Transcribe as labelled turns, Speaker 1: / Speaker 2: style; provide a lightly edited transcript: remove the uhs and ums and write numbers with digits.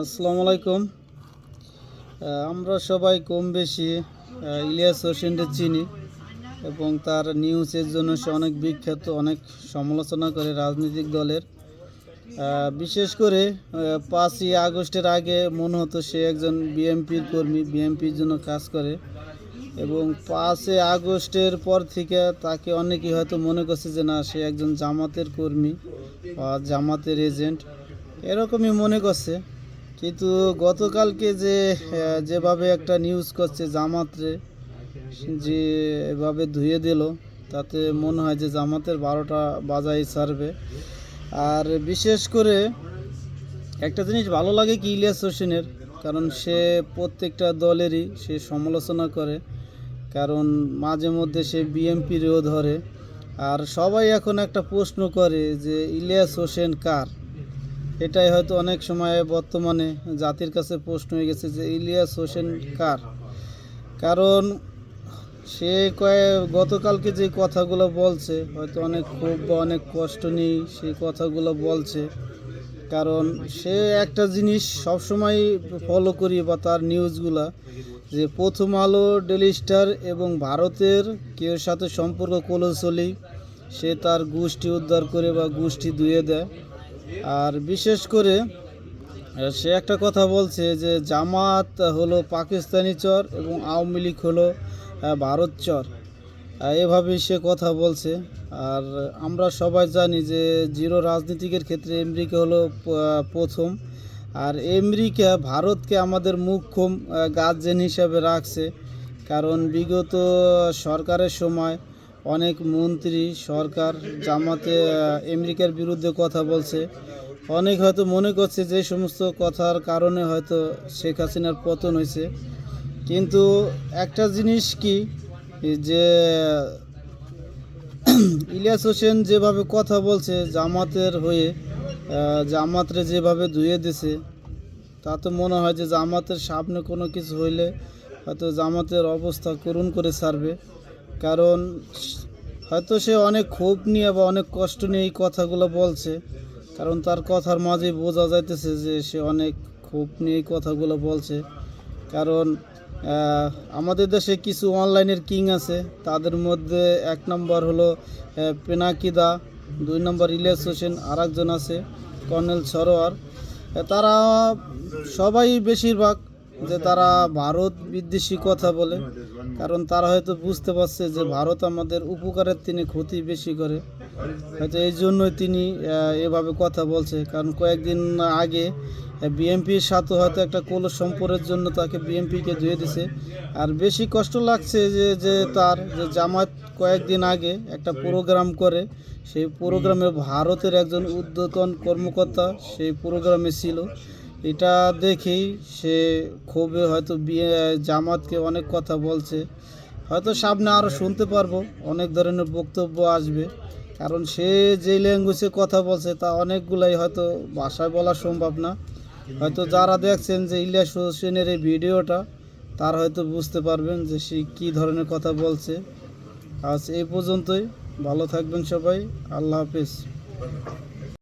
Speaker 1: আসসালামু আলাইকুম। আমরা সবাই কম বেশি ইলিয়াস হোসেনকে চিনি এবং তার নিউজের জন্য সে অনেক বিখ্যাত, অনেক সমালোচনা করে রাজনৈতিক দলের। বিশেষ করে 5ই আগস্টের আগে মনে হতো সে একজন বিএনপির কর্মী, বিএনপির জন্য কাজ করে, এবং 5ই আগস্টের পর থেকে তাকে অনেকেই হয়তো মনে করছে যে না, সে একজন জামাতের কর্মী বা জামাতের এজেন্ট, এরকমই মনে করছে। কিন্তু গতকালকে যেভাবে একটা নিউজ করছে জামাতরে, যে এভাবে ধুয়ে দিল, তাতে মনে হয় যে জামাতের 12টা বাজাই ছাড়বে। আর বিশেষ করে একটা জিনিস ভালো লাগে কি ইলিয়াস হোসেনের, কারণ সে প্রত্যেকটা দলেরই সে সমালোচনা করে, কারণ মাঝে মধ্যে সে বিএনপিরও ধরে। আর সবাই এখন একটা প্রশ্ন করে যে ইলিয়াস হোসেন কার। এটাই হয়তো অনেক সময় বর্তমানে জাতির কাছে প্রশ্ন হয়ে গেছে যে ইলিয়াস হোসেন কার। কারণ সে গতকালকে যে কথাগুলো বলছে, হয়তো অনেক ক্ষোভ বা অনেক কষ্ট নিয়ে সেই কথাগুলো বলছে। কারণ সে একটা জিনিস সবসময় ফলো করি বা তার নিউজগুলা, যে প্রথম আলো, ডেলি স্টার এবং ভারতের কেউ সাথে সম্পর্ক ক্লোজ হলেই সে তার গোষ্ঠী উদ্ধার করে বা গোষ্ঠী ধুয়ে দেয়। আর বিশেষ করে সে একটা কথা বলছে যে জামাত হলো পাকিস্তানি চর এবং আওয়ামী লীগ হলো ভারত চর, এভাবেই সে কথা বলছে। আর আমরা সবাই জানি যে জিরো রাজনীতিকের ক্ষেত্রে আমেরিকা হলো প্রথম। আর আমেরিকা ভারতকে আমাদের মুখ্য গার্জেন হিসাবে রাখছে, কারণ বিগত সরকারের সময় অনেক মন্ত্রী সরকার জামাতে আমেরিকার বিরুদ্ধে কথা বলছে। অনেক হয়তো মনে করছে যে সমস্ত কথার কারণে হয়তো শেখ হাসিনার পতন হয়েছে। কিন্তু একটা জিনিস কি, যে ইলিয়াস হোসেন যেভাবে কথা বলছে জামাতের হয়ে, জামাতরে যেভাবে ধুয়ে দিছে, তাতে মনে হয় যে জামাতের সামনে কোনো কিছু হইলে হয়তো জামাতের অবস্থা করুণ করে ছাড়বে। কারণ হয়তো সে অনেক ক্ষোভ নিয়ে বা অনেক কষ্ট নিয়ে এই কথাগুলো বলছে, কারণ তার কথার মাঝে বোঝা যাইতেছে যে সে অনেক ক্ষোভ নিয়ে এই কথাগুলো বলছে। কারণ আমাদের দেশে কিছু অনলাইনের কিং আছে, তাদের মধ্যে 1 নম্বর হলো পেনাকিদা, 2 নম্বর ইলিয়াস হোসেন, আর একজন আছে কর্নেল সরোয়ার। তারা সবাই বেশিরভাগ যে তারা ভারত বিদ্বেষী কথা বলে, কারণ তারা হয়তো বুঝতে পারছে যে ভারত আমাদের উপকারের তিনি ক্ষতি বেশি করে, হয়তো এই জন্যই তিনি এভাবে কথা বলছে। কারণ কয়েকদিন আগে বিএনপির সাথে হয়তো একটা কলহ সম্পর্কের জন্য তাকে বিএনপিকে ধুয়ে দিছে। আর বেশি কষ্ট লাগছে যে তার যে জামাত কয়েকদিন আগে একটা প্রোগ্রাম করে, সেই প্রোগ্রামে ভারতের একজন ঊর্ধ্বতন কর্মকর্তা সেই প্রোগ্রামে ছিল। এটা দেখেই সে ক্ষোভে হয়তো জামাতকে অনেক কথা বলছে। হয়তো সামনে আরও শুনতে পারবো, অনেক ধরনের বক্তব্য আসবে, কারণ সে যে ল্যাঙ্গুয়েজে কথা বলছে তা অনেকগুলাই হয়তো ভাষায় বলা সম্ভব না। হয়তো যারা দেখছেন যে ইলিয়াস হোসেনের এই ভিডিওটা, তার হয়তো বুঝতে পারবেন যে সে কী ধরনের কথা বলছে। আজ এই পর্যন্তই, ভালো থাকবেন সবাই, আল্লাহ হাফিজ।